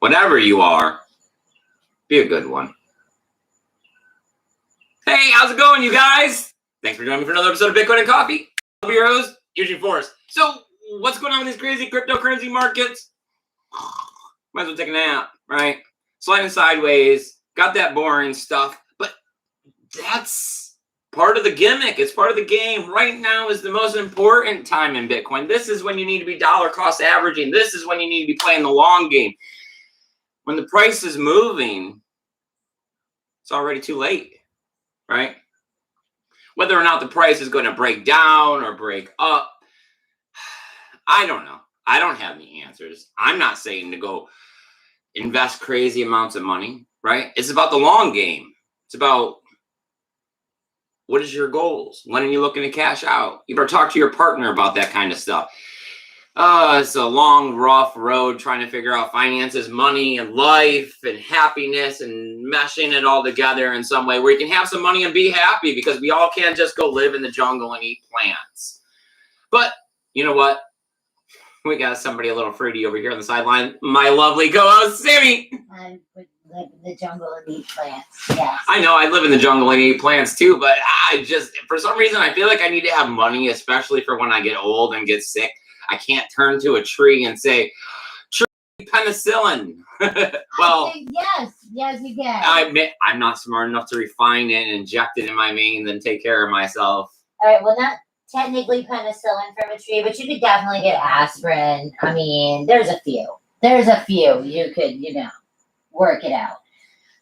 whatever you are, be a good one. Hey, how's it going, you guys? Thanks for joining me for another episode of Bitcoin and Coffee. I'll be your host, Eugene Samantha. So, what's going on with these crazy cryptocurrency markets? Might as well take a nap, right? Sliding sideways, got that boring stuff, but that's part of the gimmick. It's part of the game. Right now is the most important time in Bitcoin. This is when you need to be dollar cost averaging. This is when you need to be playing the long game. When the price is moving, it's already too late, right? Whether or not the price is going to break down or break up, I don't know. I don't have any answers. I'm not saying to go invest crazy amounts of money, right? It's about the long game. It's about what is your goals? When are you looking to cash out? You better talk to your partner about that kind of stuff. It's a long, rough road trying to figure out finances, money, and life, and happiness, and meshing it all together in some way where you can have some money and be happy, because we all can't just go live in the jungle and eat plants. But you know what? We got somebody a little fruity over here on the sideline. My lovely co-host, Sammy. I would live in the jungle and eat plants. Yes. I know I live in the jungle and eat plants too, but I just, for some reason, I feel like I need to have money, especially for when I get old and get sick. I can't turn to a tree and say, tree penicillin. Well, yes, you can. I admit I'm not smart enough to refine it and inject it in my veins and take care of myself. All right, well, not technically penicillin from a tree, but you could definitely get aspirin. I mean, there's a few. You could, work it out.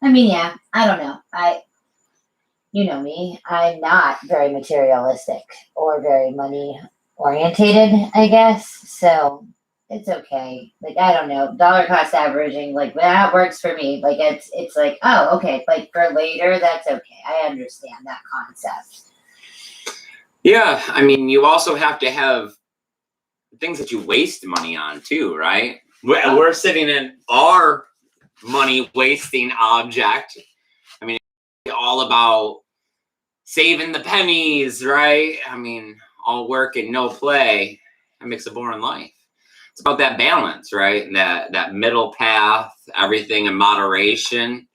I mean, yeah, I don't know. You know me, I'm not very materialistic or very money orientated, I guess. So it's okay. Like, I don't know, dollar cost averaging, like that works for me. Like it's like, oh, okay, like for later, that's okay. I understand that concept. Yeah, I mean, you also have to have things that you waste money on too, right? We're sitting in our money wasting object. I mean, it's all about saving the pennies, right? I mean, all work and no play. That makes a boring life. It's about that balance, right? That middle path, everything in moderation.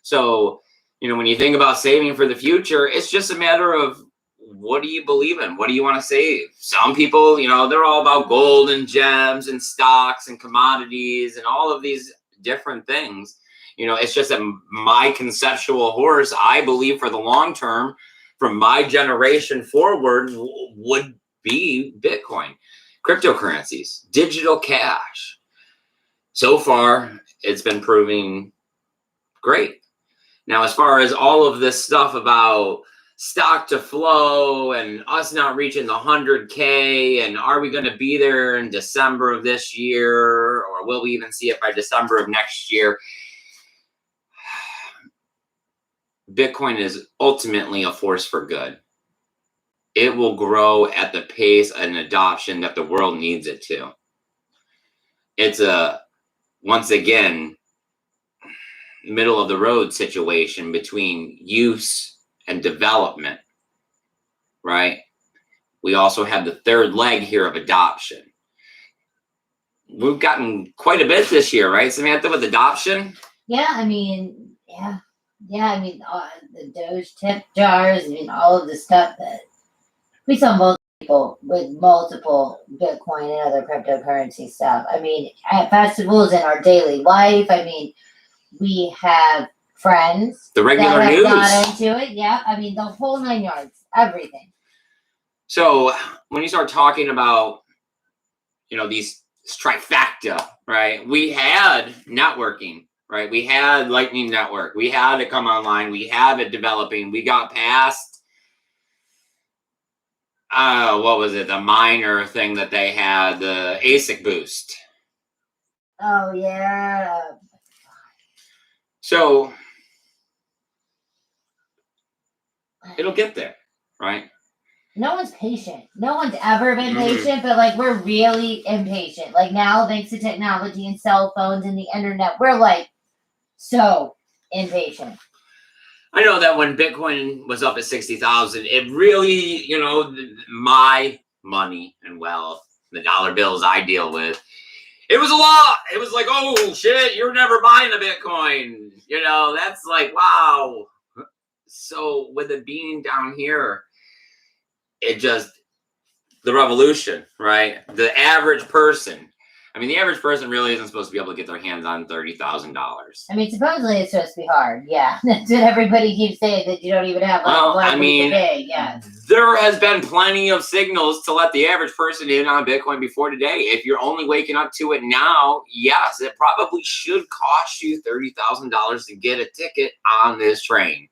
So, when you think about saving for the future, it's just a matter of, what do you believe in? What do you want to save? Some people, they're all about gold and gems and stocks and commodities and all of these different things. It's just that my conceptual horse, I believe for the long term, from my generation forward, would be Bitcoin, cryptocurrencies, digital cash. So far, it's been proving great. Now, as far as all of this stuff about stock to flow and us not reaching the 100K, and are we going to be there in December of this year, or will we even see it by December of next year? Bitcoin is ultimately a force for good. It will grow at the pace and adoption that the world needs it to. It's once again, middle of the road situation between use and development, right? We also have the third leg here of adoption. We've gotten quite a bit this year, right, Samantha, with adoption? Yeah, I mean, the Doge tip jars, all of the stuff that we saw multiple people with multiple Bitcoin and other cryptocurrency stuff. I mean, at festivals in our daily life, we have friends the regular that news got into it. Yeah, the whole 9 yards, everything. So when you start talking about, these trifecta, right? We had networking, right? We had Lightning Network. We had it come online. We have it developing. We got past, what was it? The miner thing that they had, the ASIC boost. Oh, yeah. So it'll get there, right? No one's patient. No one's ever been patient, but we're really impatient. Like now, thanks to technology and cell phones and the internet, we're so impatient. I know that when Bitcoin was up at 60,000, it really, my money and wealth, the dollar bills I deal with, It was a lot. It was like, oh shit, you're never buying a Bitcoin. You know, that's like, wow. So with it being down here, it just, the revolution, right? The average person. I mean, the average person really isn't supposed to be able to get their hands on $30,000. I mean, supposedly it's supposed to be hard. Yeah, that's what everybody keeps saying, that you don't even have money to pay. Yeah, there has been plenty of signals to let the average person in on Bitcoin before today. If you're only waking up to it now, yes, it probably should cost you $30,000 to get a ticket on this train.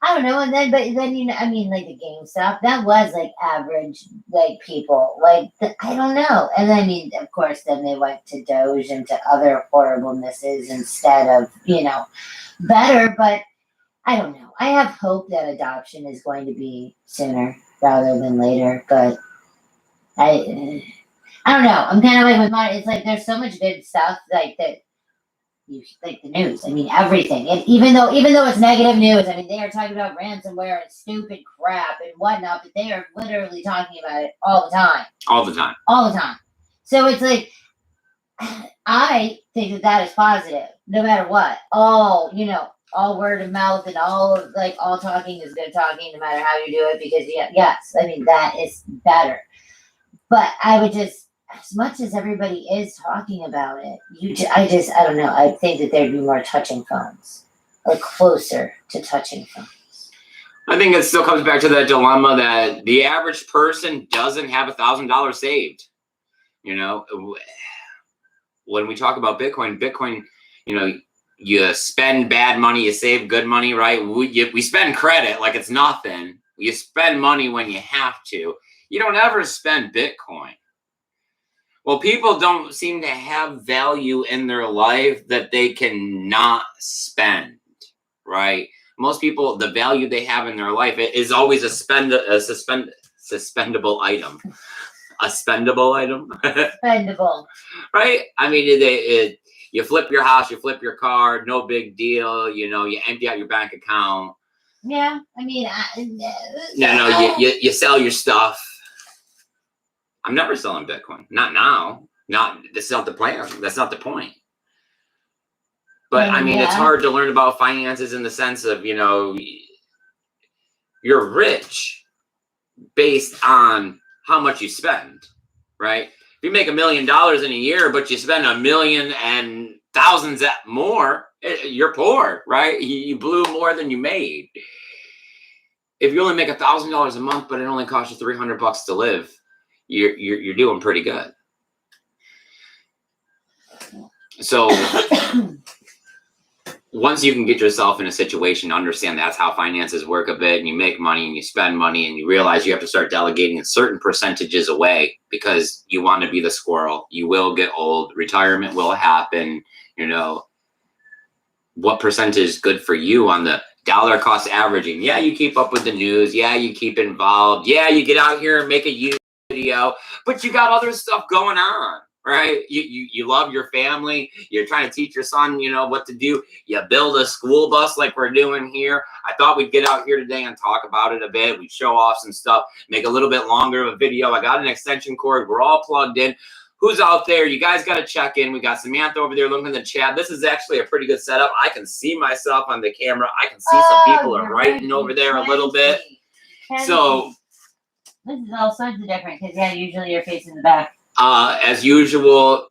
I don't know, but then you know, I mean, like the GameStop, that was like average, like people, like I don't know. And I mean, of course, then they went to Doge and to other horriblenesses instead of, you know, better. But I don't know. I have hope that adoption is going to be sooner rather than later. But I don't know. I'm kind of like with mine. It's like there's so much good stuff like that. You like the news. I mean, everything. And even though it's negative news, I mean, they are talking about ransomware and stupid crap and whatnot, but they are literally talking about it all the time. All the time. All the time. So it's like, I think that is positive, no matter what. All, you know, all word of mouth and all talking is good talking, no matter how you do it, because yes, I mean, that is better. But I would just, as much as everybody is talking about it, I don't know. I think that there'd be more touching phones, or closer to touching phones. I think it still comes back to that dilemma that the average person doesn't have $1,000 saved. You know, when we talk about Bitcoin, you know, you spend bad money, you save good money, right? We spend credit like it's nothing. You spend money when you have to. You don't ever spend Bitcoin. Well, people don't seem to have value in their life that they can not spend, right? Most people, the value they have in their life is always a suspendable item. A spendable item? Spendable. Right? I mean, you flip your house, you flip your car, no big deal. You know, you empty out your bank account. Yeah, I mean, you sell your stuff. I'm never selling Bitcoin. Not now. That's not the plan. That's not the point. But I mean, It's hard to learn about finances in the sense of, you know, you're rich based on how much you spend, right? If you make $1 million in a year, but you spend $1 million and thousands more, you're poor, right? You blew more than you made. If you only make $1,000 a month, but it only costs you $300 to live, you're doing pretty good. So once you can get yourself in a situation to understand that's how finances work a bit, and you make money and you spend money, and you realize you have to start delegating certain percentages away because you want to be the squirrel. You will get old. Retirement will happen. You know, what percentage is good for you on the dollar cost averaging? Yeah, you keep up with the news. Yeah, you keep involved. Yeah, you get out here and make a YouTube video, but you got other stuff going on, right? You love your family. You're trying to teach your son, you know, what to do. You build a school bus like we're doing here. I thought we'd get out here today and talk about it a bit. We'd show off some stuff, make a little bit longer of a video. I got an extension cord. We're all plugged in. Who's out there? You guys got to check in. We got Samantha over there looking in the chat. This is actually a pretty good setup. I can see myself on the camera. I can see some people are writing over there a little bit. So this is all sorts of different because usually you're facing the back. As usual,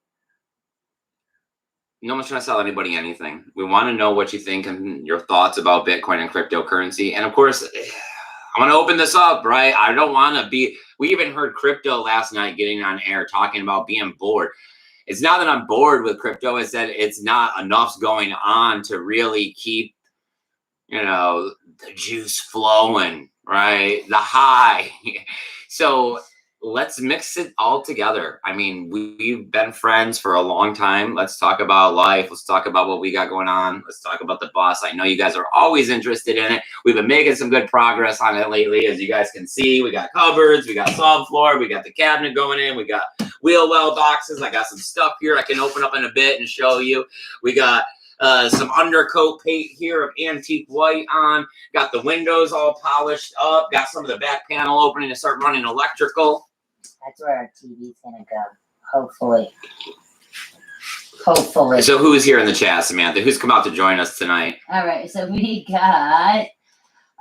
no one's trying to sell anybody anything. We want to know what you think and your thoughts about Bitcoin and cryptocurrency. And of course, I want to open this up, right? I don't want to be. We even heard crypto last night getting on air talking about being bored. It's not that I'm bored with crypto. It's that it's not enough going on to really keep, you know, the juice flowing, right? The high. So let's mix it all together. I mean, we've been friends for a long time. Let's talk about life. Let's talk about what we got going on. Let's talk about the bus. I know you guys are always interested in it. We've been making some good progress on it lately. As you guys can see, we got cupboards, we got subfloor, we got the cabinet going in, we got wheel well boxes. I got some stuff here I can open up in a bit and show you. We got some undercoat paint here of antique white on. Got the windows all polished up. Got some of the back panel opening to start running electrical. That's where our TV's gonna go, hopefully. Hopefully. So who's here in the chat, Samantha? Who's come out to join us tonight? All right, so we got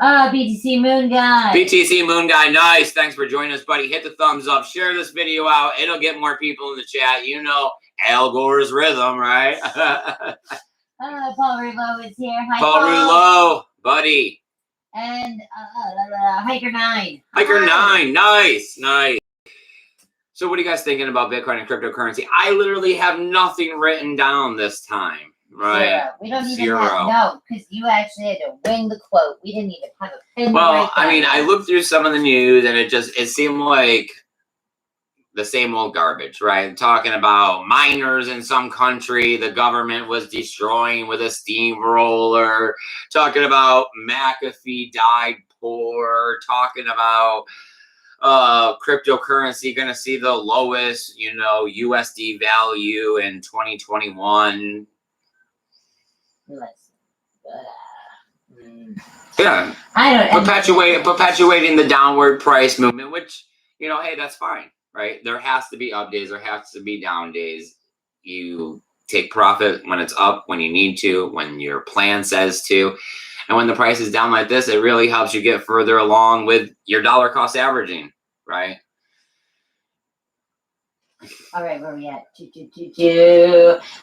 BTC Moon Guy. BTC Moon Guy, nice. Thanks for joining us, buddy. Hit the thumbs up. Share this video out. It'll get more people in the chat. You know Al Gore's rhythm, right? Paul Rulo is here. Hi, Paul Rulo, buddy. And Hiker9. Hiker9, nice, nice. So what are you guys thinking about Bitcoin and cryptocurrency? I literally have nothing written down this time, right? Zero. We don't even have, no, because you actually had to wing the quote. We didn't even have a pin. Well, I mean, I looked through some of the news and it seemed like the same old garbage, right? Talking about miners in some country the government was destroying with a steamroller, talking about McAfee died poor, talking about cryptocurrency going to see the lowest, USD value in 2021. Yeah. I don't perpetuating the downward price movement, which, hey, that's fine, right? There has to be up days, there has to be down days. You take profit when it's up, when you need to, when your plan says to. And when the price is down like this, it really helps you get further along with your dollar cost averaging, right? All right, where are we at?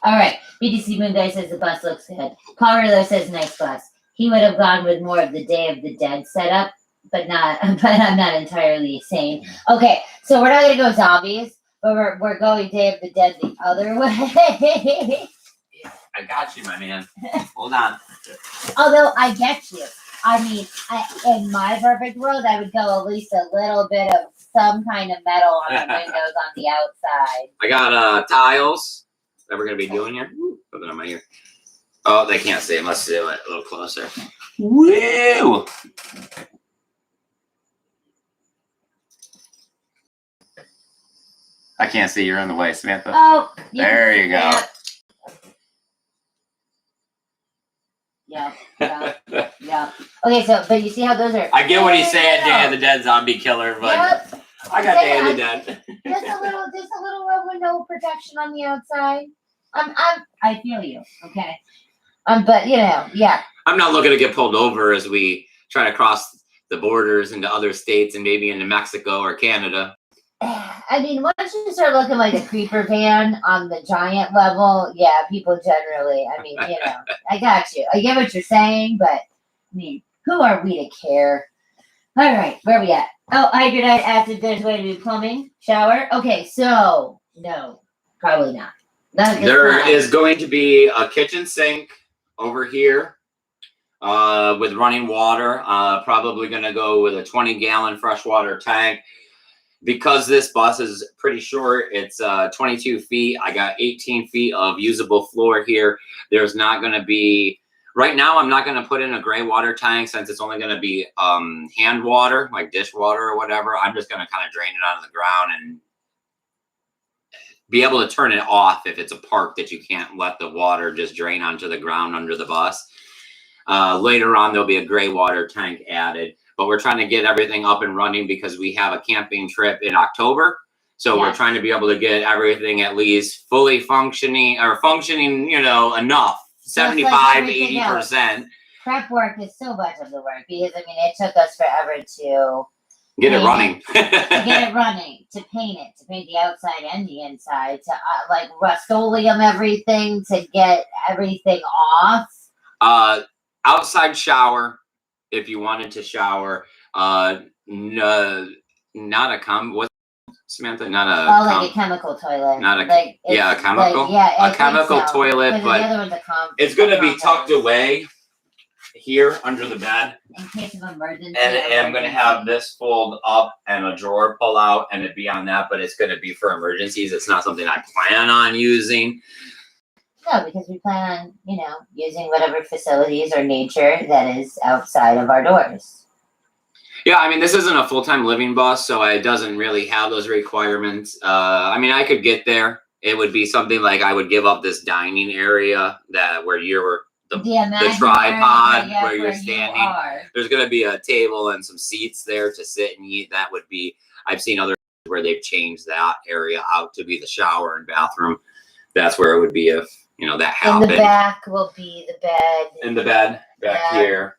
All right, BTC Moon Guy says the bus looks good. Paul Rulo says nice bus. He would have gone with more of the Day of the Dead setup, but I'm not entirely sane. Okay, so we're not gonna go zombies, but we're going Day of the Dead the other way. I got you, my man. Hold on. Although I get you. I mean, in my perfect world, I would go at least a little bit of some kind of metal on the windows on the outside. I got tiles that we're going to be doing here. Put it on my ear. Oh, they can't see it. Let's do it a little closer. Woo! I can't see. You're in the way, Samantha. Oh, there you go. Yeah. Okay, so, but you see how those are... I get what he's saying, Day of the Dead zombie killer, but I got Day of the Dead. Just a little window protection on the outside. I feel you, okay? But, yeah. I'm not looking to get pulled over as we try to cross the borders into other states and maybe into Mexico or Canada. I mean, once you start looking like a creeper van on the giant level, yeah, people generally, I got you. I get what you're saying, but, I mean, who are we to care? All right, where are we at? Oh, hydrogenate acid, there's a way to do plumbing, shower. Okay, so, no, probably not. There is going to be a kitchen sink over here with running water. Probably going to go with a 20-gallon freshwater tank. Because this bus is pretty short, it's 22 feet. I got 18 feet of usable floor here. There's not going to be, right now I'm not going to put in a gray water tank since it's only going to be hand water, like dishwater or whatever. I'm just going to kind of drain it out of the ground and be able to turn it off if it's a park that you can't let the water just drain onto the ground under the bus. Later on, there'll be a gray water tank added. But we're trying to get everything up and running because we have a camping trip in October. So we're trying to be able to get everything at least fully functioning enough, 75 to 80%. Prep work is so much of the work because, it took us forever to get it running. To get it running, to paint the outside and the inside, to Rust-Oleum everything, to get everything off. Outside shower. If you wanted to shower, no, not a Samantha, not a like a chemical toilet. Not a a chemical. A chemical toilet, but it's going to be tucked away here under the bed. In case of emergency. And I'm going to have this fold up and a drawer pull out and it be on that, but it's going to be for emergencies. It's not something I plan on using. No, because we plan on, using whatever facilities or nature that is outside of our doors. Yeah, this isn't a full-time living bus, so it doesn't really have those requirements. I could get there. It would be something like I would give up this dining area where you're the tripod where you're standing. There's going to be a table and some seats there to sit and eat. That would be, I've seen other where they've changed that area out to be the shower and bathroom. that's where it would be if, you know, that In happened. the back will be the bed. In the bed, back here.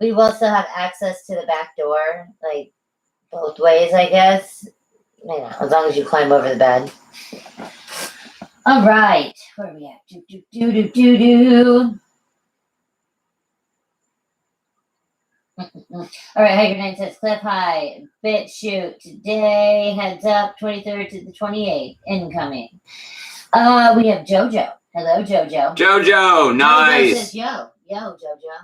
We will still have access to the back door, like both ways, I guess. You know, as long as you climb over the bed. All right, where are we at? All right, Hiker 9 says cliff high, bit shoot today, heads up, 23rd to the 28th, incoming. We have JoJo. Hello, JoJo. JoJo, nice. JoJo says yo, JoJo.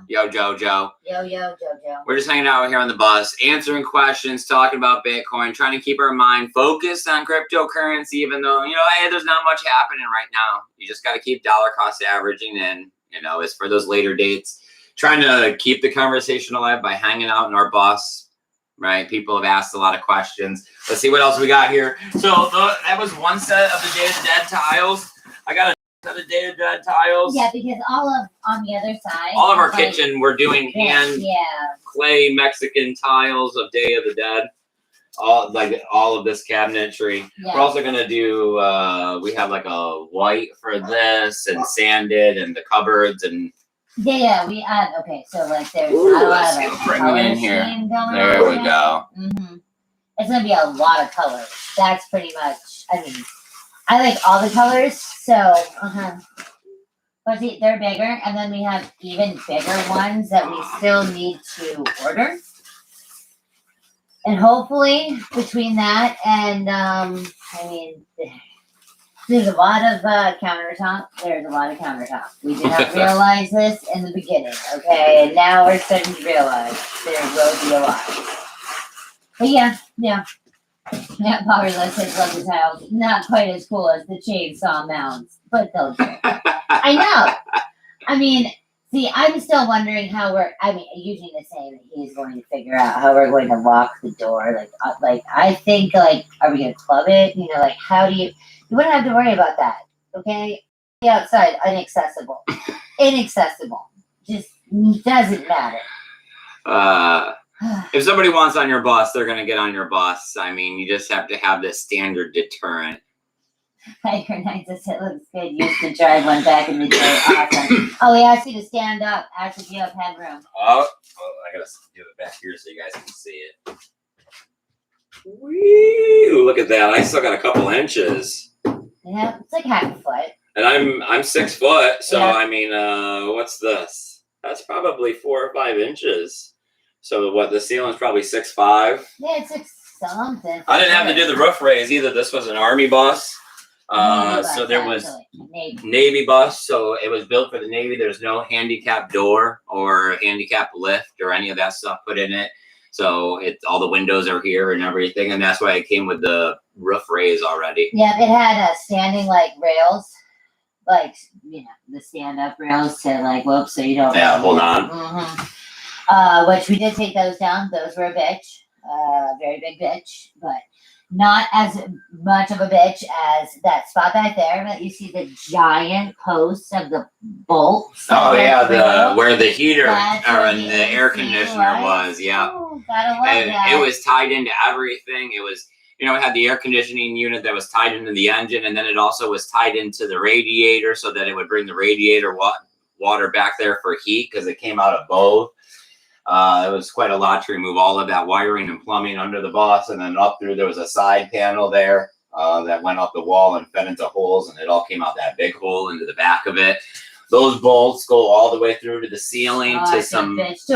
Yo, JoJo. Yo, JoJo. We're just hanging out here on the bus, answering questions, talking about Bitcoin, trying to keep our mind focused on cryptocurrency, even though, you know, hey, there's not much happening right now. You just got to keep dollar cost averaging in, you know, as for those later dates. Trying to keep the conversation alive by hanging out in our bus, right? People have asked a lot of questions. Let's see what else we got here. So that was one set of the Day of the Dead tiles. I got a set of Day of the Dead tiles. Yeah, because all of on the other side. All of our kitchen, we're doing hand clay Mexican tiles of Day of the Dead. All of this cabinetry. Yeah. We're also gonna do. We have like a white for this and sanded and the cupboards and. Yeah, we add. Okay, so like there's Ooh, not a let's lot see, of we'll bring color it in here. scheme going There on we go. Mm-hmm. It's gonna be a lot of colors. That's pretty much. I mean, I like all the colors, so but see, they're bigger, and then we have even bigger ones that we still need to order. And hopefully, between that and I mean. There's a lot of countertop. There's a lot of countertop. We did not realize this in the beginning, okay? And now we're starting to realize there will be a lot. But yeah. Power says love the tiles. Not quite as cool as the chainsaw mounts, but they'll do. I know. I mean, see, I'm still wondering how Eugene is saying that he's going to figure out how we're going to lock the door. Like I think, like, are we going to club it? You know, like, how do you... You wouldn't have to worry about that, okay? The outside, inaccessible. Just doesn't matter. If somebody wants on your bus, they're going to get on your bus. I mean, you just have to have this standard deterrent. Hiker 9 says it looks good. Used to drive one back in the day. Awesome. Oh, he asked you to stand up. Asked if you have headroom. Oh, I got to do it back here so you guys can see it. Woo, look at that. I still got a couple inches. Yeah, it's like half a foot. And I'm 6 foot, so yeah. I mean, what's this? That's probably 4 or 5 inches. So what? The ceiling's probably 6'5". Yeah, it's like something. I didn't have to do the roof raise either. This was an Army bus. So there was Navy bus, so it was built for the Navy. There's no handicap door or handicap lift or any of that stuff put in it. So all the windows are here and everything, and that's why it came with the roof raise already. Yeah, it had standing like rails, like, you know, the stand-up rails to like whoops, so you don't. Yeah, hold on. Mm-hmm. Which we did take those down. Those were a bitch, very big bitch, but not as much of a bitch as that spot back there. But you see the giant posts of the bolts. Oh yeah, where the heater and the air conditioner was. Yeah, ooh, gotta love that. It was tied into everything. It was, you know, it had the air conditioning unit that was tied into the engine, and then it also was tied into the radiator so that it would bring the radiator water back there for heat because it came out of both. It was quite a lot to remove all of that wiring and plumbing under the bus, and then up through there was a side panel there that went up the wall and fed into holes, and it all came out that big hole into the back of it. Those bolts go all the way through to the ceiling to some mounts. To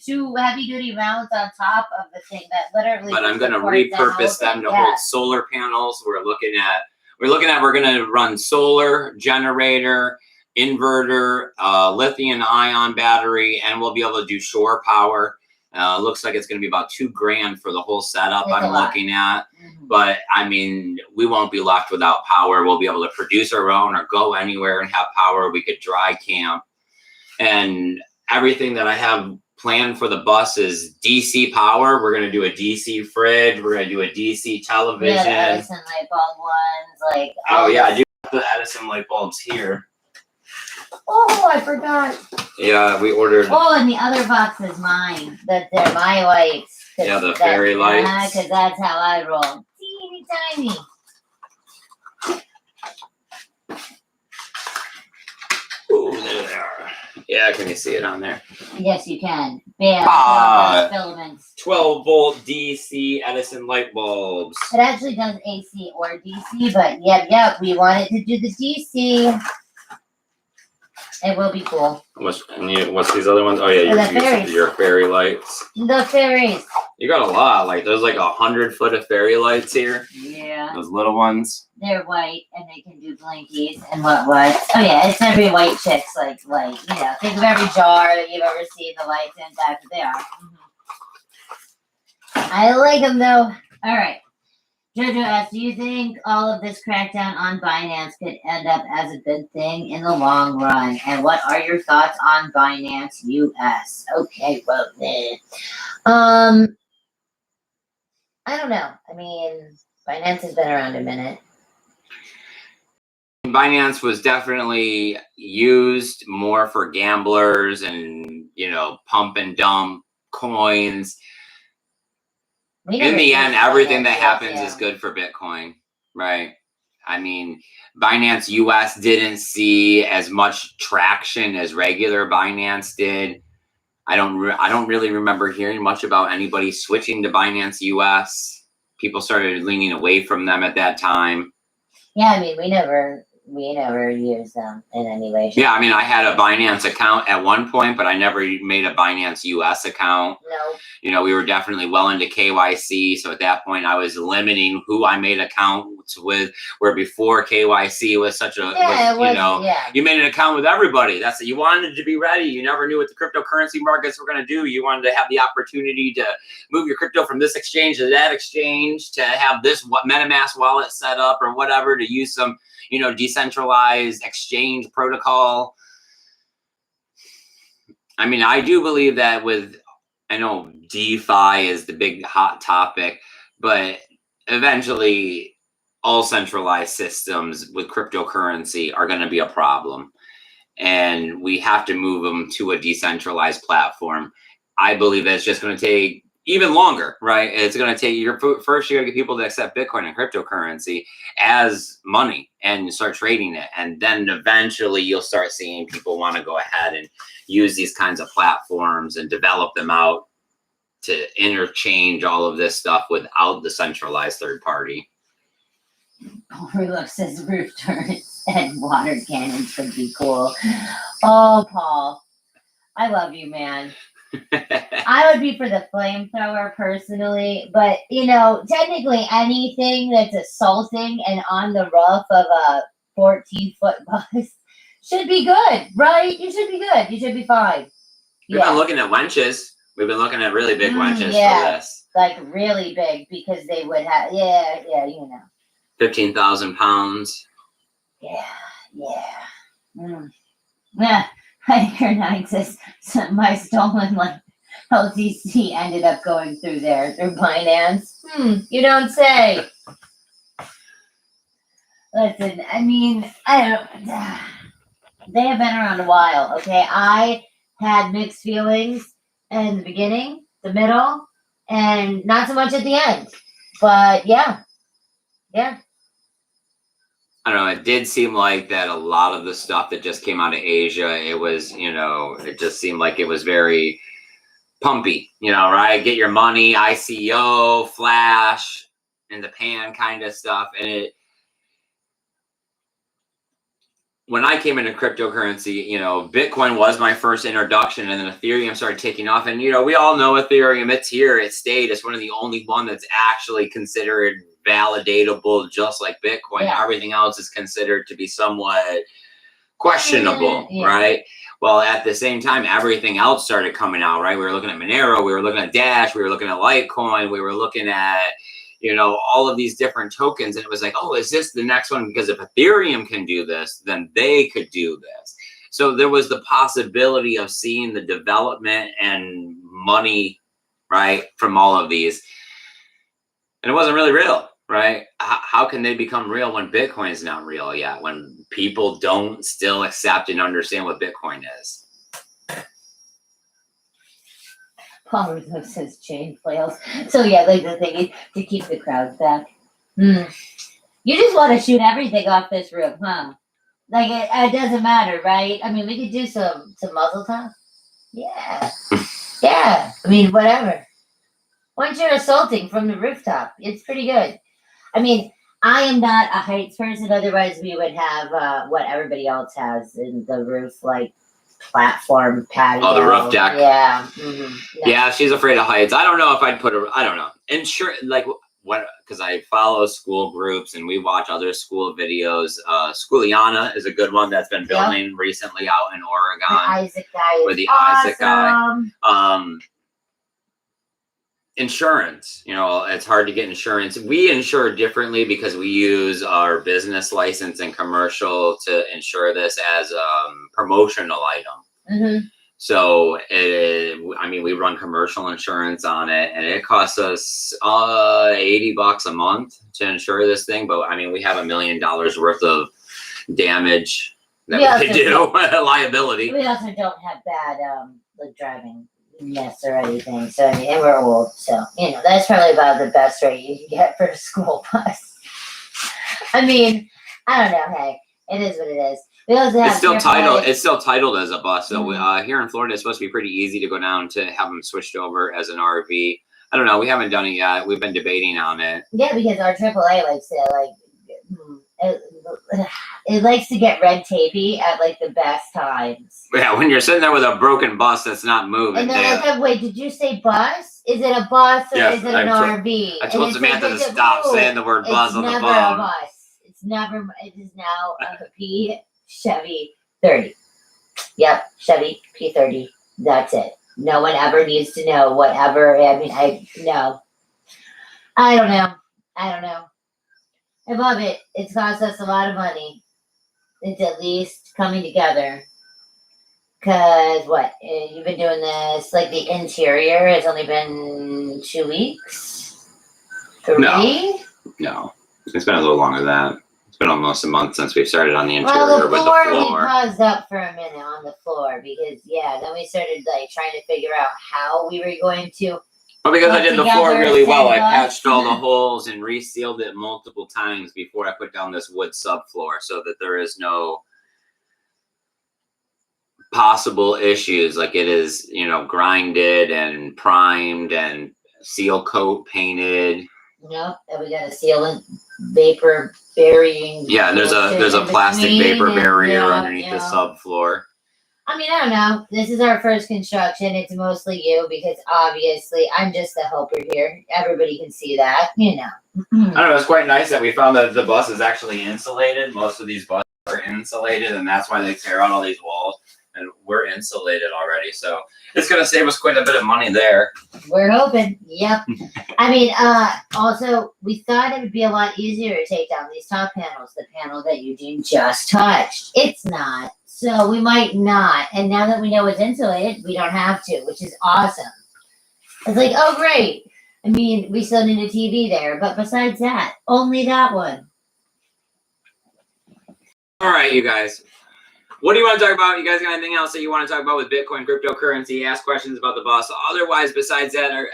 2 heavy-duty mounts on top of the thing that literally. But I'm going to repurpose them to hold solar panels. We're going to run solar generator, inverter, lithium ion battery, and we'll be able to do shore power. Looks like it's going to be about $2,000 for the whole setup. I'm looking at, but I mean, we won't be left without power. We'll be able to produce our own or go anywhere and have power. We could dry camp, and everything that I have planned for the bus is DC power. We're going to do a DC fridge. We're going to do a DC television. Yeah, the Edison light bulb ones, like. Oh yeah, I do have the Edison light bulbs here. Oh, I forgot. Yeah, we ordered. Oh, and the other box is mine. They're my lights. Yeah, the fairy lights. Yeah, because that's how I roll. Teeny tiny. Ooh, there they are. Yeah, can you see it on there? Yes, you can. Bam. Filaments. 12-volt DC Edison light bulbs. It actually does AC or DC, but yep, we wanted to do the DC. It will be cool. What's these other ones? Oh yeah, your fairy lights. The fairies. You got a lot. Like there's like 100-foot of fairy lights here. Yeah. Those little ones. They're white and they can do blinkies and what. Oh yeah, it's every white chick's like think of every jar that you've ever seen the lights in. That's what they are. I like them though. All right. Jojo asks, do you think all of this crackdown on Binance could end up as a good thing in the long run? And what are your thoughts on Binance US? Okay, well, I don't know. I mean, Binance has been around a minute. Binance was definitely used more for gamblers and, pump and dump coins. In the end, everything that happens is good for Bitcoin, right? I mean, Binance US didn't see as much traction as regular Binance did. I don't really remember hearing much about anybody switching to Binance US. People started leaning away from them at that time. Yeah, I mean, we never used them in any way. Yeah, I mean, I had a Binance account at one point, but I never made a Binance US account. No. We were definitely well into KYC. So at that point, I was limiting who I made accounts with, where before KYC was such a, you made an account with everybody. That's it. You wanted to be ready. You never knew what the cryptocurrency markets were going to do. You wanted to have the opportunity to move your crypto from this exchange to that exchange, to have this MetaMask wallet set up or whatever, to use some decentralized exchange protocol. I mean, I do believe that I know DeFi is the big hot topic, but eventually all centralized systems with cryptocurrency are going to be a problem. And we have to move them to a decentralized platform. I believe that it's just going to take even longer, right? It's going to take first, you're going to get people to accept Bitcoin and cryptocurrency as money and start trading it. And then eventually you'll start seeing people want to go ahead and use these kinds of platforms and develop them out to interchange all of this stuff without the centralized third party. Overlook says roof turrets and water cannons would be cool. Oh, Paul, I love you, man. I would be for the flamethrower personally, but technically anything that's assaulting and on the roof of a 14-foot bus should be good, right? You should be good. You should be fine. We've been looking at wenches. We've been looking at really big wenches for this. Like really big, because they would have, 15,000 pounds. Yeah. Yeah. Hiker 9 says, my stolen LTC ended up going through Binance. You don't say. Listen, I mean, they have been around a while, okay? I had mixed feelings in the beginning, the middle, and not so much at the end. But yeah. I don't know, it did seem like that a lot of the stuff that just came out of Asia, it was, it just seemed like it was very pumpy, right? Get your money, ICO, flash, in the pan kind of stuff. And when I came into cryptocurrency, Bitcoin was my first introduction, and then Ethereum started taking off. And, we all know Ethereum, it's here, it stayed. It's one of the only one that's actually considered validatable, just like Bitcoin. Yeah. Everything else is considered to be somewhat questionable, right? Well, at the same time, everything else started coming out, right? We were looking at Monero, we were looking at Dash, we were looking at Litecoin, we were looking at, all of these different tokens. And it was like, oh, is this the next one? Because if Ethereum can do this, then they could do this. So there was the possibility of seeing the development and money, right, from all of these. And it wasn't really real, right? How can they become real when Bitcoin is not real yet? When people don't still accept and understand what Bitcoin is? Paul Russo says chain flails. So the thing is to keep the crowds back. You just want to shoot everything off this roof, huh? Like it doesn't matter, right? I mean, we could do some muzzle top. Yeah, yeah. I mean, whatever. Once you're assaulting from the rooftop, it's pretty good. I mean, I am not a heights person. Otherwise, we would have what everybody else has in the roof, like platform patio. Oh, the roof deck. Yeah. Mm-hmm. No. Yeah, she's afraid of heights. I don't know if I'd put her. I don't know. And sure, like what? Because I follow school groups and we watch other school videos. Schooliana is a good one that's been building recently out in Oregon. The Isaac guy is with the awesome. Isaac guy. Insurance, it's hard to get insurance. We insure differently because we use our business license and commercial to insure this as a promotional item. Mm-hmm. So, we run commercial insurance on it, and it costs us $80 a month to insure this thing. But we have $1 million worth of damage that we could do, liability. We also don't have bad like driving mess or anything. So and we're old, so that's probably about the best rate you can get for a school bus. I don't know. Hey, it is what it is. We also have it's still titled as a bus. So here in Florida, it's supposed to be pretty easy to go down to have them switched over as an RV. I don't know. We haven't done it yet. We've been debating on it. Yeah, because our AAA likes to it likes to get red tapey at like the best times. Yeah, when you're sitting there with a broken bus that's not moving. And then like, wait, did you say bus? Is it a bus or is it an RV? I told Samantha to stop saying the word bus on the phone. It's never a bus. It is now a P Chevy 30. Yep, Chevy P30. That's it. No one ever needs to know whatever. No. I don't know. I love it. It's cost us a lot of money. It's at least coming together. Because you've been doing this, like the interior has only been 2 weeks? 3? No. It's been a little longer than that. It's been almost a month since we've started on the interior with the floor. We paused up for a minute on the floor because, then we started trying to figure out how we were going to. Well, because I did the floor really well, I patched all the holes and resealed it multiple times before I put down this wood subfloor so that there is no possible issues. Like it is, grinded and primed and seal coat painted. Yep, and we got a sealant vapor burying. Yeah, and there's a plastic vapor barrier underneath the subfloor. I don't know. This is our first construction. It's mostly you because obviously I'm just the helper here. Everybody can see that, I don't know. It's quite nice that we found that the bus is actually insulated. Most of these buses are insulated, and that's why they tear out all these walls. And we're insulated already, so it's going to save us quite a bit of money there. We're hoping. Yep. Also, we thought it would be a lot easier to take down these top panels. The panel that Eugene just touched. It's not. So we might not. And now that we know it's insulated, we don't have to, which is awesome. It's like, oh, great. We still need a TV there. But besides that, only that one. All right, you guys. What do you want to talk about? You guys got anything else that you want to talk about with Bitcoin, cryptocurrency? Ask questions about the bus. Otherwise, besides that, I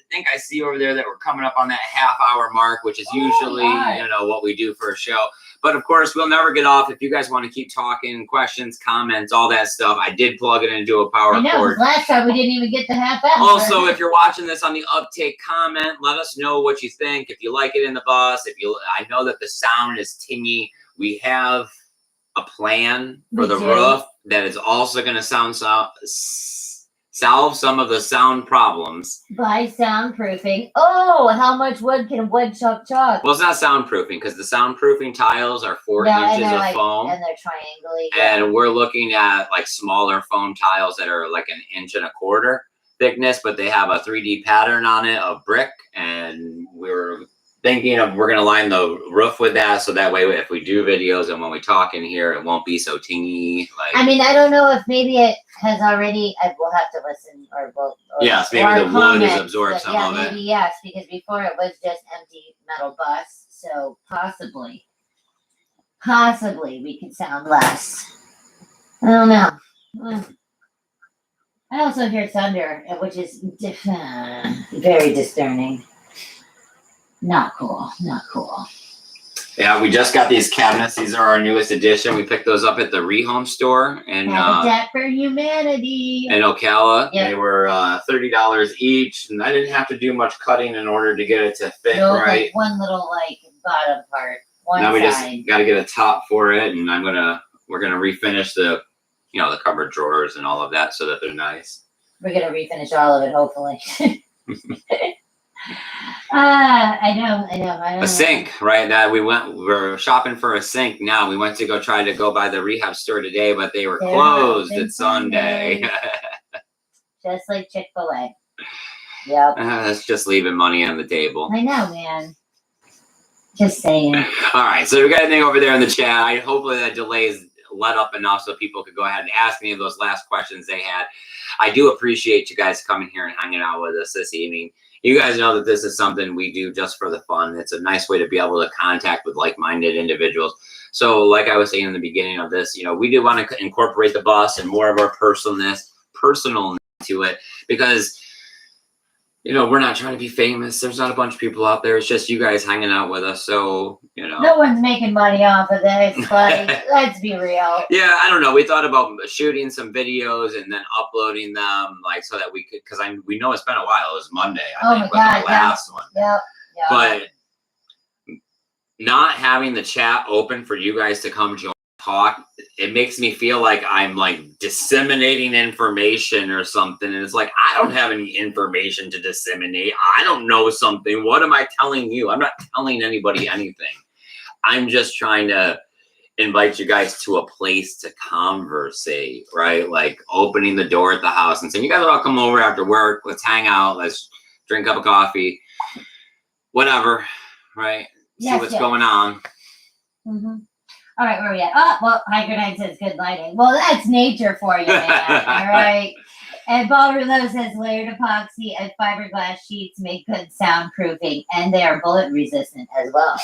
think I see over there that we're coming up on that half-hour mark, which is usually, what we do for a show. But of course, we'll never get off. If you guys want to keep talking, questions, comments, all that stuff, I did plug it into a power cord. Last time we didn't even get the half hour. Also, if you're watching this on the Uptake, comment. Let us know what you think. If you like it in the bus, I know that the sound is tingy. We have a plan for the roof that is also going to solve some of the sound problems by soundproofing. Oh, how much wood can wood chuck? Well, it's not soundproofing because the soundproofing tiles are 4 inches of foam, and they're triangly. And we're looking at smaller foam tiles that are like 1.25 inches thickness, but they have a 3D pattern on it of brick, and we're thinking of we're going to line the roof with that, so that way if we do videos and when we talk in here, it won't be so tingy. I don't know if maybe it has already. We'll have to listen, yes, maybe the wood has absorbed some of it. Maybe yes, because before it was just empty metal bus, so possibly we could sound less. I don't know. I also hear thunder, which is very disturbing. Not cool. Yeah, we just got these cabinets. These are our newest addition. We picked those up at the Rehome store in Habitat for Humanity in Ocala. Yep. They were $30 each, and I didn't have to do much cutting in order to get it to fit right. Like one little like bottom part. Now we just got to get a top for it, and we're gonna refinish the the cupboard drawers and all of that so that they're nice. We're gonna refinish all of it, hopefully. I know. A sink, right? We're shopping for a sink now. We went to try to go by the rehab store today, but they were closed at Sunday. Just like Chick-fil-A. Yep. That's just leaving money on the table. I know, man. Just saying. All right, so we got anything over there in the chat. Hopefully that delays let up enough so people could go ahead and ask any of those last questions they had. I do appreciate you guys coming here and hanging out with us this evening. You guys know that this is something we do just for the fun. It's a nice way to be able to contact with like-minded individuals. So like I was saying in the beginning of this, we do want to incorporate the bus and more of our personalness to it, because we're not trying to be famous. There's not a bunch of people out there. It's just you guys hanging out with us. So, no one's making money off of this. Like, let's be real. Yeah, I don't know. We thought about shooting some videos and then uploading them, like so that we could, because we know it's been a while. It was Monday, I think, was the last one. Yep. But not having the chat open for you guys to come join talk, it makes me feel like I'm like disseminating information or something, and it's like I don't have any information to disseminate. I don't know something. What am I telling you? I'm not telling anybody anything. I'm just trying to invite you guys to a place to conversate, right? Like opening the door at the house and saying, you guys all come over after work, let's hang out, let's drink a cup of coffee, whatever, right? See what's going on. All right, where are we at? Oh, well, Hiker Night says good lighting. Well, that's nature for you, man. All right. And Ball Rouleau says layered epoxy and fiberglass sheets make good soundproofing, and they are bullet resistant as well.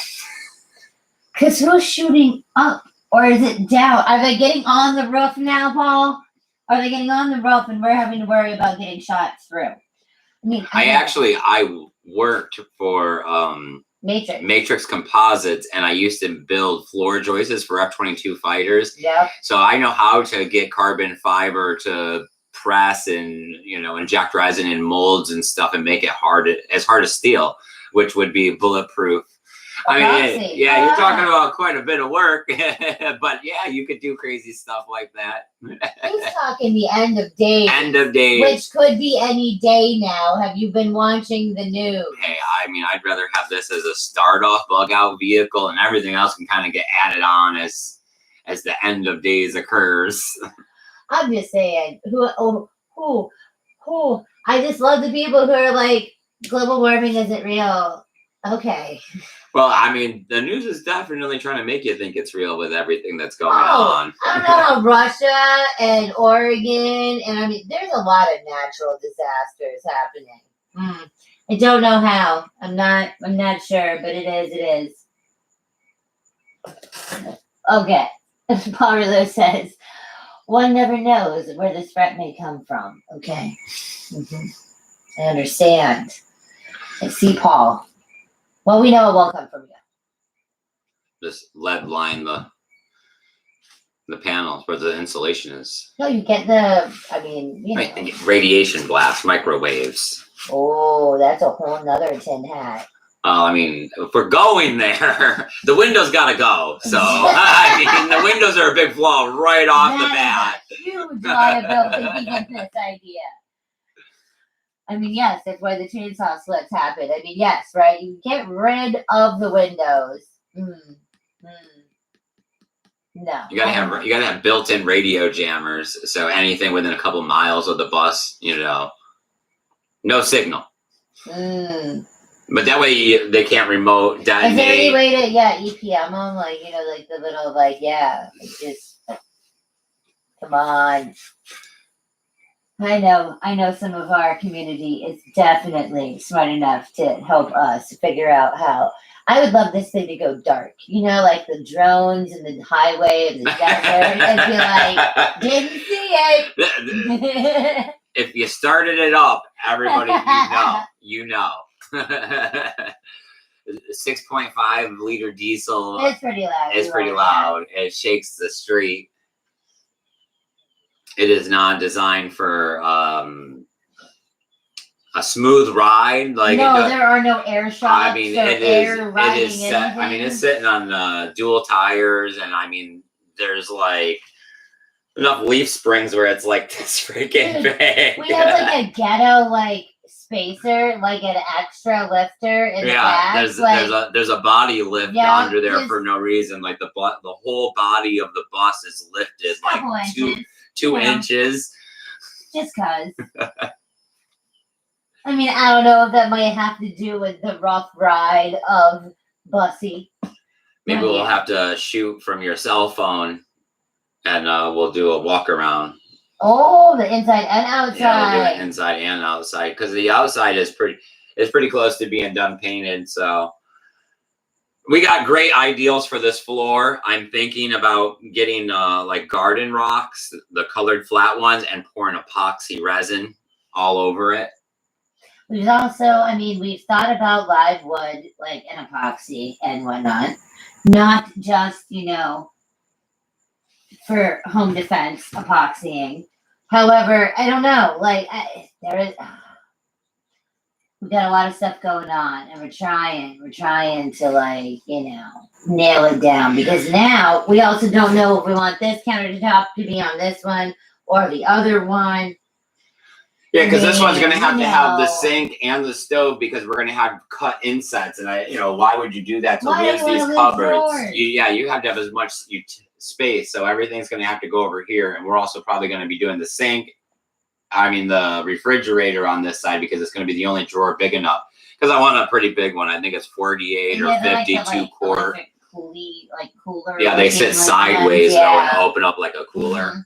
Because who's shooting up? Or is it down? Are they getting on the roof now, Paul? Are they getting on the roof and we're having to worry about getting shot through? I mean, I worked for Matrix Composites, and I used to build floor joists for F-22 fighters. Yep. So I know how to get carbon fiber to press and inject resin in molds and stuff and make it as hard as steel, which would be bulletproof. I mean, yeah, you're talking about quite a bit of work, but yeah, you could do crazy stuff like that. He's talking the end of days. End of days. Which could be any day now. Have you been watching the news? Hey, I mean, I'd rather have this as a start-off bug-out vehicle, and everything else can kind of get added on as the end of days occurs. I'm just saying, who? I just love the people who are like, global warming isn't real. Okay. Well, I mean, the news is definitely trying to make you think it's real with everything that's going on. I don't know how Russia and Oregon, and I mean, there's a lot of natural disasters happening. I don't know how. I'm not sure, but it is. Okay. Paul Rouleau says, one never knows where this threat may come from. Okay. I understand. I see, Paul. Well, we know it won't come from you. Just lead line the panels where the insulation is. No, you get radiation blast, microwaves. Oh, that's a whole nother tin hat. I mean, if we're going there, the windows got to go. So, I mean, the windows are a big flaw right off the bat. Huge liability to get this idea. I mean, yes, that's why the chainsaw slips happen. I mean, yes, right? You get rid of the windows. No. You gotta have built-in radio jammers, so anything within a couple miles of the bus, no signal. But that way they can't remote detonate. Is there any way to EPM them, like the little just come on. I know some of our community is definitely smart enough to help us figure out how. I would love this thing to go dark, like the drones and the highway and the desert, and be like, didn't see it. If you started it up, everybody, you know. 6.5 liter diesel. It's pretty loud. It's pretty loud. It shakes the street. It is not designed for a smooth ride. Like no, there are no air shocks. I mean, it is set. Anything. I mean, it's sitting on dual tires, and I mean, there's like enough leaf springs where it's like this freaking big. We have like a ghetto like spacer, like an extra lifter in the back. There's a body lift under there for no reason. Like the whole body of the bus is lifted like two inches. Just cause. I mean, I don't know if that might have to do with the rough ride of Bussy. Maybe we'll have to shoot from your cell phone, and we'll do a walk around. Oh, the inside and outside. Yeah, we'll do it inside and outside because the outside is pretty close to being done painted. So we got great ideals for this floor. I'm thinking about getting like garden rocks, the colored flat ones, and pouring epoxy resin all over it. We've also, I mean, we've thought about live wood, like an epoxy and whatnot. Not just, for home defense epoxying. However, I don't know, like, we got a lot of stuff going on, and we're trying to, like, nail it down. Because now, we also don't know if we want this countertop to be on this one or the other one. Yeah, because this one's going to have the sink and the stove because we're going to have cut insets. And why would you do that to lose these cupboards? You have to have as much space. So everything's going to have to go over here. And we're also probably going to be doing the refrigerator on this side because it's going to be the only drawer big enough. Because I want a pretty big one. I think it's 48 or 52 quart. Cooler. Yeah, they sit sideways and open up like a cooler. Mm-hmm.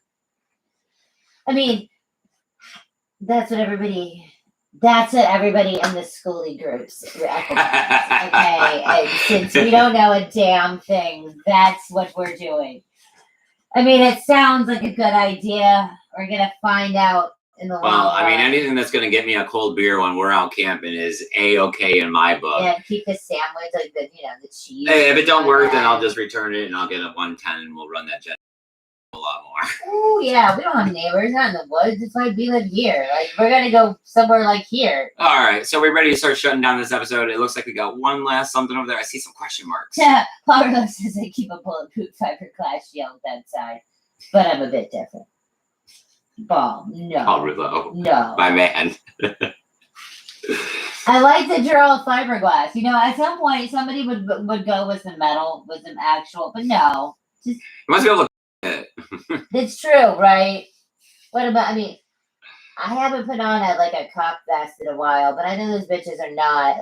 I mean, that's what everybody in the schoolie groups recognize. Okay, and since we don't know a damn thing, that's what we're doing. I mean, it sounds like a good idea. We're gonna find out in the long run. I mean, anything that's gonna get me a cold beer when we're out camping is A-okay in my book. Yeah, keep the sandwich, like the cheese. Hey, if it don't work, then I'll just return it and I'll get a 110 and we'll run that jet a lot more. Oh yeah, we don't have neighbors, not in the woods. It's like we live here. Like we're gonna go somewhere like here. All right, so we're ready to start shutting down this episode. It looks like we got one last something over there. I see some question marks. Yeah, Paulo says I keep a bulletproof fiberglass shield bedside, but I'm a bit different. Ball, no. Paulo, no, my man. I like to drill fiberglass. At some point somebody would go with some metal, with some actual, but no. You must be able to it. It's true, right? What about, I haven't put on a cop vest in a while, but I know those bitches are not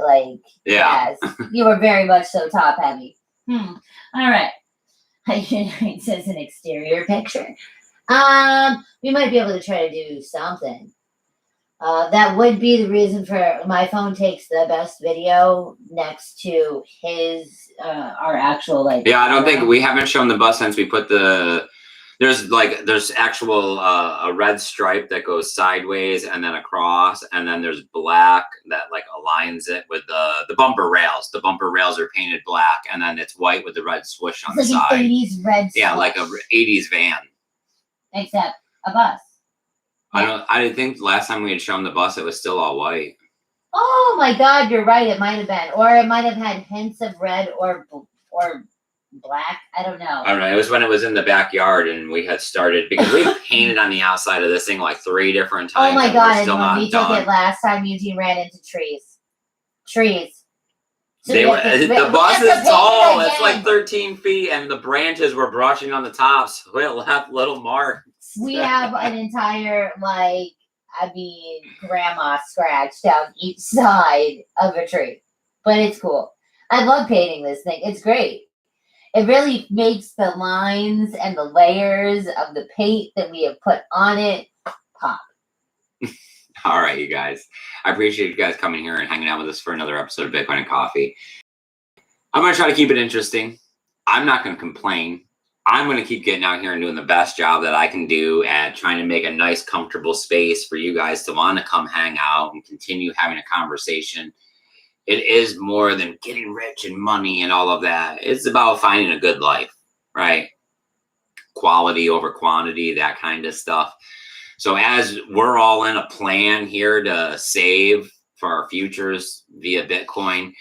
yes. You were very much so top heavy. All right. It says an exterior picture. We might be able to try to do something. That would be the reason for my phone takes the best video next to his our actual Yeah, I don't think we haven't shown the bus since we put there's actual a red stripe that goes sideways and then across, and then there's black that aligns it with the bumper rails. The bumper rails are painted black, and then it's white with the red swoosh on the side. An 80s red swoosh. Yeah, like a 80s van. Except a bus. I think last time we had shown the bus, it was still all white. Oh my God, you're right. It might have been, or it might have had hints of red or black. I don't know. It was when it was in the backyard, and we had started because we painted on the outside of this thing 3 different times. Oh my God! And when we took it last time, Eugene ran into trees. So the bus is tall. It's like 13 feet, and the branches were brushing on the tops. So it left little marks. We have an entire grandma scratch down each side of a tree, but it's cool. I love painting this thing. It's great. It really makes the lines and the layers of the paint that we have put on it pop. All right, you guys. I appreciate you guys coming here and hanging out with us for another episode of Bitcoin and Coffee. I'm going to try to keep it interesting. I'm not going to complain. I'm going to keep getting out here and doing the best job that I can do at trying to make a nice, comfortable space for you guys to want to come hang out and continue having a conversation. it is more than getting rich and money and all of that. It's about finding a good life, right? Quality over quantity, that kind of stuff. So as we're all in a plan here to save for our futures via Bitcoin,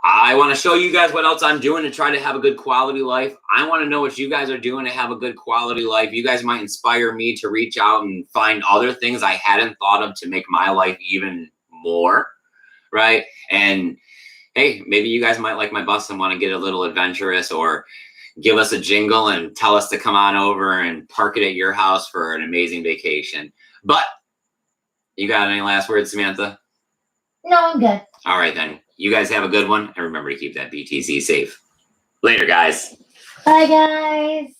I want to show you guys what else I'm doing to try to have a good quality life. I want to know what you guys are doing to have a good quality life. You guys might inspire me to reach out and find other things I hadn't thought of to make my life even more, right? And hey, maybe you guys might like my bus and want to get a little adventurous, or give us a jingle and tell us to come on over and park it at your house for an amazing vacation. But you got any last words, Samantha? No, I'm good. All right, then. You guys have a good one, and remember to keep that BTC safe. Later, guys. Bye, guys.